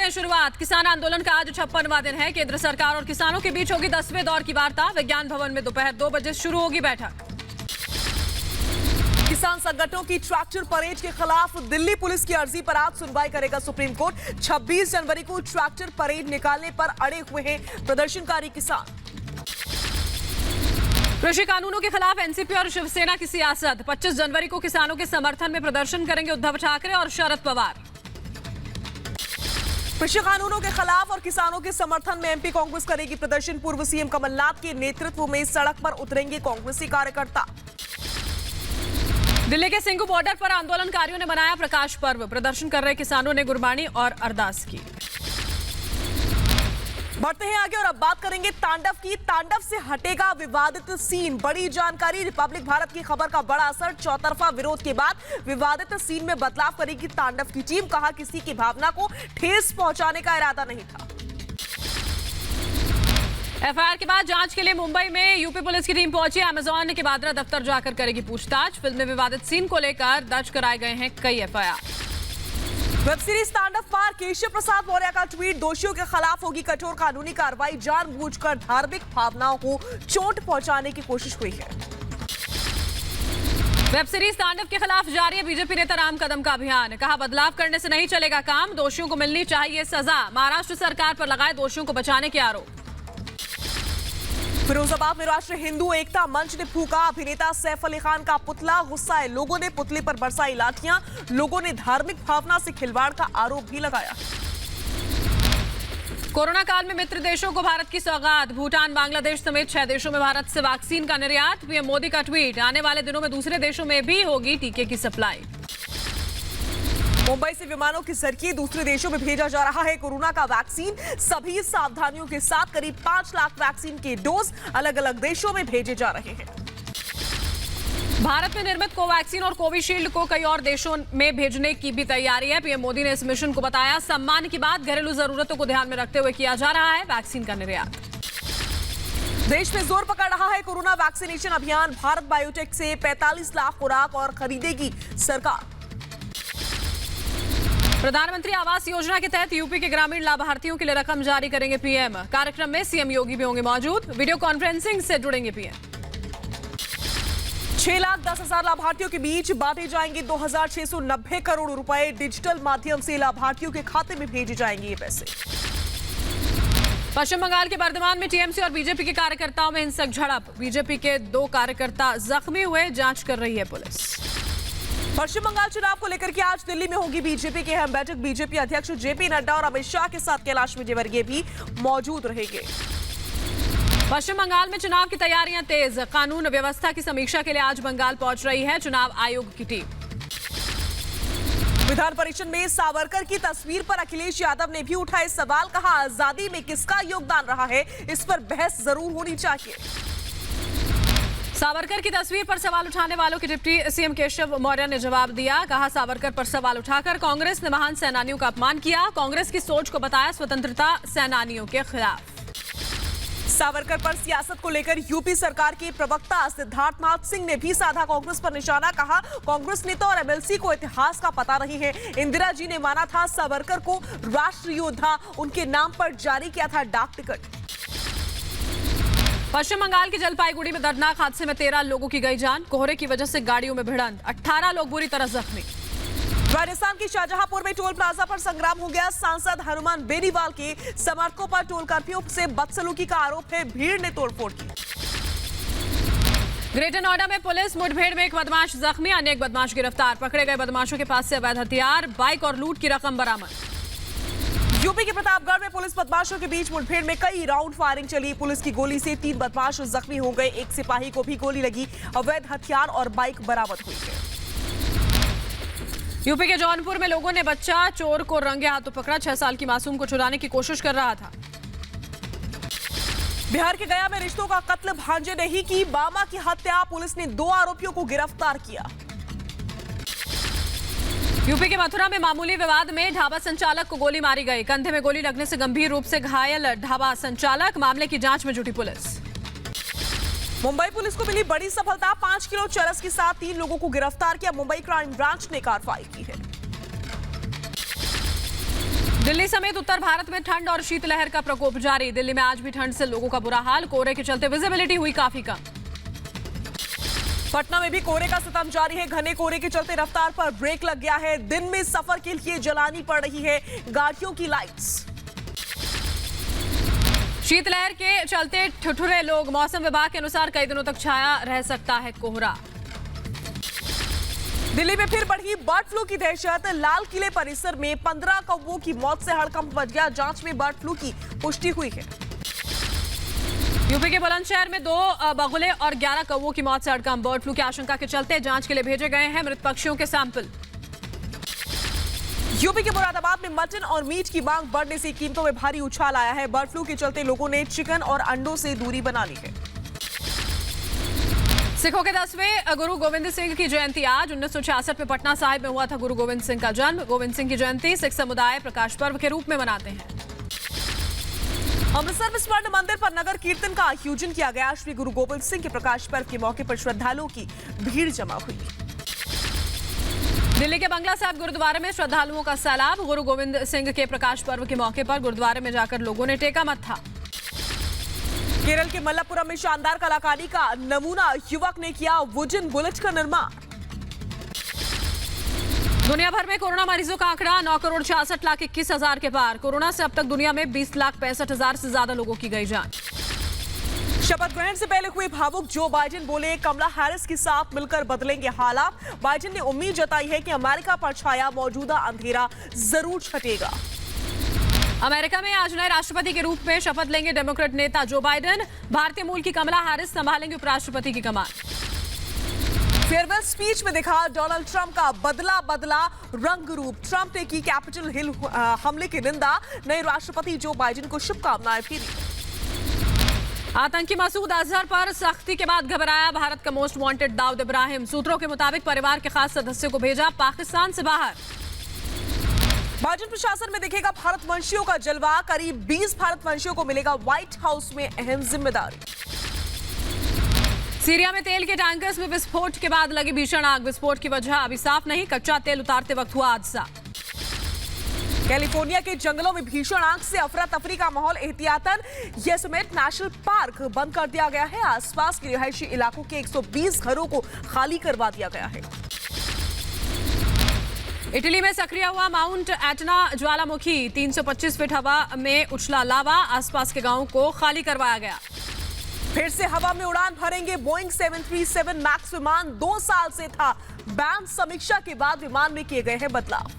करें शुरुआत। किसान आंदोलन का आज 56वां दिन है। केंद्र सरकार और किसानों के बीच होगी 10वें दौर की वार्ता। विज्ञान भवन में दोपहर 2 बजे शुरू होगी बैठक। किसान संगठनों की ट्रैक्टर परेड के खिलाफ दिल्ली पुलिस की अर्जी पर आज सुनवाई करेगा सुप्रीम कोर्ट। 26 जनवरी को ट्रैक्टर परेड निकालने पर अड़े हुए हैं प्रदर्शनकारी किसान। कृषि कानूनों के खिलाफ एनसीपी और शिवसेना की सियासत। 25 जनवरी को किसानों के समर्थन में प्रदर्शन करेंगे उद्धव ठाकरे और शरद पवार। कृषि कानूनों के खिलाफ और किसानों के समर्थन में एमपी कांग्रेस करेगी प्रदर्शन। पूर्व सीएम कमलनाथ के नेतृत्व में सड़क पर उतरेंगे कांग्रेसी कार्यकर्ता। दिल्ली के सिंघू बॉर्डर पर आंदोलनकारियों ने मनाया प्रकाश पर्व। प्रदर्शन कर रहे किसानों ने गुरबाणी और अरदास की। बढ़ते हैं आगे और अब बात करेंगे तांडव की। तांडव से हटेगा विवादित सीन। बड़ी जानकारी। रिपब्लिक भारत की खबर का बड़ा असर। चौतरफा विरोध के बाद विवादित सीन में बदलाव करेगी तांडव की टीम। कहा किसी की भावना को ठेस पहुंचाने का इरादा नहीं था। एफआईआर के बाद जांच के लिए मुंबई में यूपी पुलिस की टीम पहुंची। अमेजॉन के बांद्रा दफ्तर जाकर करेगी पूछताछ। फिल्म में विवादित सीन को लेकर दर्ज कराए गए हैं कई एफआईआर। वेब सीरीज तांडव पर केशव प्रसाद मौर्य का ट्वीट। दोषियों के खिलाफ होगी कठोर कानूनी कार्रवाई। जानबूझकर धार्मिक भावनाओं को चोट पहुंचाने की कोशिश हुई है। वेब सीरीज तांडव के खिलाफ जारी है बीजेपी नेता राम कदम का अभियान। कहा बदलाव करने से नहीं चलेगा काम। दोषियों को मिलनी चाहिए सजा। महाराष्ट्र सरकार पर लगाए दोषियों को बचाने के आरोप। फिरोजाबाद में राष्ट्रीय हिंदू एकता मंच ने फूका अभिनेता सैफ अली खान का पुतला। गुस्साए लोगों ने पुतले पर बरसाई लाठियां। लोगों ने धार्मिक भावना से खिलवाड़ का आरोप भी लगाया। कोरोना काल में मित्र देशों को भारत की सौगात। भूटान, बांग्लादेश समेत 6 देशों में भारत से वैक्सीन का निर्यात। पीएम मोदी का ट्वीट। आने वाले दिनों में दूसरे देशों में भी होगी टीके की सप्लाई। मुंबई से विमानों के जरिए दूसरे देशों में भेजा जा रहा है कोरोना का वैक्सीन। सभी सावधानियों के साथ करीब 5 लाख वैक्सीन के डोज अलग अलग देशों में भेजे जा रहे हैं। भारत में निर्मित कोवैक्सीन और कोविशील्ड को कई और देशों में भेजने की भी तैयारी है। पीएम मोदी ने इस मिशन को बताया सम्मान की बात। घरेलू जरूरतों को ध्यान में रखते हुए किया जा रहा है वैक्सीन का निर्यात। देश में जोर पकड़ रहा है कोरोना वैक्सीनेशन अभियान। भारत बायोटेक से 45 लाख खुराक और खरीदेगी सरकार। प्रधानमंत्री आवास योजना के तहत यूपी के ग्रामीण लाभार्थियों के लिए रकम जारी करेंगे पीएम। कार्यक्रम में सीएम योगी भी होंगे मौजूद। वीडियो कॉन्फ्रेंसिंग से जुड़ेंगे पीएम। 6,10,000 लाभार्थियों के बीच बांटे जाएंगे 2,690 करोड़ रुपए। डिजिटल माध्यम से लाभार्थियों के खाते में भेजे जाएंगे ये पैसे। पश्चिम बंगाल के बर्धमान में टीएमसी और बीजेपी के कार्यकर्ताओं में हिंसक झड़प। बीजेपी के 2 कार्यकर्ता जख्मी हुए। जांच कर रही है पुलिस। पश्चिम बंगाल चुनाव को लेकर के आज दिल्ली में होगी बीजेपी की अहम बैठक। बीजेपी अध्यक्ष जेपी नड्डा और अमित शाह के साथ कैलाश विजयवर्गीय भी मौजूद रहेंगे। पश्चिम बंगाल में चुनाव की तैयारियां तेज। कानून व्यवस्था की समीक्षा के लिए आज बंगाल पहुंच रही है चुनाव आयोग की टीम। विधान परिषद में सावरकर की तस्वीर पर अखिलेश यादव ने भी उठाए सवाल। कहा आजादी में किसका योगदान रहा है, इस पर बहस जरूर होनी चाहिए। सावरकर की तस्वीर पर सवाल उठाने वालों के डिप्टी सीएम केशव मौर्य ने जवाब दिया। कहा सावरकर पर सवाल उठाकर कांग्रेस ने महान सेनानियों का अपमान किया। कांग्रेस की सोच को बताया स्वतंत्रता सेनानियों के खिलाफ। सावरकर पर सियासत को लेकर यूपी सरकार के प्रवक्ता सिद्धार्थनाथ सिंह ने भी साधा कांग्रेस पर निशाना। कहा कांग्रेस नेता और एमएलसी को इतिहास का पता नहीं है। इंदिरा जी ने माना था सावरकर को राष्ट्र योद्धा। उनके नाम पर जारी किया था डाक टिकट। पश्चिम बंगाल के जलपाईगुड़ी में दर्दनाक हादसे में 13 लोगों की गई जान। कोहरे की वजह से गाड़ियों में भिड़ंत। 18 लोग बुरी तरह जख्मी। राजस्थान के शाहजहांपुर में टोल प्लाजा पर संग्राम हो गया। सांसद हनुमान बेनीवाल के समर्थकों पर टोल कर्फ्यू से बदसलूकी का आरोप है। भीड़ ने तोड़फोड़ की। ग्रेटर नोएडा में पुलिस मुठभेड़ में एक बदमाश जख्मी। अन्य एक बदमाश गिरफ्तार। पकड़े गए बदमाशों के पास से अवैध हथियार, बाइक और लूट की रकम बरामद। यूपी के प्रतापगढ़ में पुलिस बदमाशों के बीच मुठभेड़ में कई राउंड फायरिंग चली। पुलिस की गोली से 3 बदमाश जख्मी हो गए। एक सिपाही को भी गोली लगी। अवैध हथियार और बाइक बरामद हुई है। यूपी के जौनपुर में लोगों ने बच्चा चोर को रंगे हाथों पकड़ा। 6 साल की मासूम को चुराने की कोशिश कर रहा था। बिहार के गया में रिश्तों का कत्ल भांजे ने ही की। बामा की हत्या। पुलिस ने 2 आरोपियों को गिरफ्तार किया। यूपी के मथुरा में मामूली विवाद में ढाबा संचालक को गोली मारी गई। कंधे में गोली लगने से गंभीर रूप से घायल ढाबा संचालक। मामले की जांच में जुटी पुलिस। मुंबई पुलिस को मिली बड़ी सफलता। 5 किलो चरस के साथ 3 लोगों को गिरफ्तार किया। मुंबई क्राइम ब्रांच ने कार्रवाई की है। दिल्ली समेत उत्तर भारत में ठंड और शीतलहर का प्रकोप जारी। दिल्ली में आज भी ठंड से लोगों का बुरा हाल। कोहरे के चलते विजिबिलिटी हुई काफी कम। पटना में भी कोहरे का सितम जारी है। घने कोहरे के चलते रफ्तार पर ब्रेक लग गया है। दिन में सफर के लिए जलानी पड़ रही है गाड़ियों की लाइट्स। शीतलहर के चलते ठिठुरे लोग। मौसम विभाग के अनुसार कई दिनों तक छाया रह सकता है कोहरा। दिल्ली में फिर बढ़ी बर्ड फ्लू की दहशत। लाल किले परिसर में 15 कौवों की मौत से हड़कंप मच गया। जांच में बर्ड फ्लू की पुष्टि हुई है। यूपी के बुलंदशहर में 2 बगुले और 11 कौवों की मौत से हड़कंप। बर्ड फ्लू की आशंका के चलते जांच के लिए भेजे गए हैं मृत पक्षियों के सैंपल। यूपी के मुरादाबाद में मटन और मीट की मांग बढ़ने से कीमतों में भारी उछाल आया है। बर्ड फ्लू के चलते लोगों ने चिकन और अंडों से दूरी बना ली है। सिखों के 10वें गुरु गोविंद सिंह की जयंती आज। 1966 में पटना साहिब में हुआ था गुरु गोविंद सिंह का जन्म। गोविंद सिंह की जयंती सिख समुदाय प्रकाश पर्व के रूप में मनाते हैं। अमृतसर में स्वर्ण मंदिर पर नगर कीर्तन का आयोजन किया गया। श्री गुरु गोविंद सिंह के प्रकाश पर्व के मौके पर श्रद्धालुओं की भीड़ जमा हुई। दिल्ली के बंगला साहिब गुरुद्वारे में श्रद्धालुओं का सैलाब। गुरु गोविंद सिंह के प्रकाश पर्व के मौके पर गुरुद्वारे में जाकर लोगों ने टेका मत्था। केरल के मल्लापुरम में शानदार कलाकारी का नमूना युवक ने किया वुडन बुलेट का निर्माण। दुनिया भर में कोरोना मरीजों का आंकड़ा 9,66,21,000 के पार। कोरोना से अब तक दुनिया में 20,65,000 से ज्यादा लोगों की गई जान। शपथ ग्रहण से पहले हुए भावुक जो बाइडेन बोले कमला हैरिस के साथ मिलकर बदलेंगे हालात। बाइडेन ने उम्मीद जताई है कि अमेरिका पर छाया मौजूदा अंधेरा जरूर छटेगा। अमेरिका में आज नए राष्ट्रपति के रूप में शपथ लेंगे डेमोक्रेट नेता जो बाइडेन। भारतीय मूल की कमला हैरिस संभालेंगे उपराष्ट्रपति की कमान। फेयरवेल स्पीच में दिखा डोनाल्ड ट्रंप का बदला रंग रूप। ट्रंप ने की कैपिटल हिल हमले की निंदा। नए राष्ट्रपति जो बाइडेन को शुभकामनाएं भी दी। आतंकी मसूद अजहर पर सख्ती के बाद घबराया भारत का मोस्ट वांटेड दाऊद इब्राहिम। सूत्रों के मुताबिक परिवार के खास सदस्यों को भेजा पाकिस्तान से बाहर। बाइडेन प्रशासन में दिखेगा भारतवंशियों का जलवा। करीब 20 भारतवंशियों को मिलेगा व्हाइट हाउस में अहम जिम्मेदारी। सीरिया में तेल के टैंकर्स में विस्फोट के बाद लगी भीषण आग। विस्फोट की वजह अभी साफ नहीं। कच्चा तेल उतारते वक्त हुआ हादसा। कैलिफोर्निया के जंगलों में भीषण आग से अफरा तफरी का माहौल। एहतियातन योसेमिटे नेशनल पार्क बंद कर दिया गया है। आसपास के रिहायशी इलाकों के 120 घरों को खाली करवा दिया गया है। इटली में सक्रिय हुआ माउंट एटना ज्वालामुखी। 325 फीट हवा में उछला लावा। आसपास के गांवों को खाली करवाया गया। फिर से हवा में उड़ान भरेंगे बोइंग 737 मैक्स विमान। 2 साल से था बैन। समीक्षा के बाद विमान में किए गए हैं बदलाव।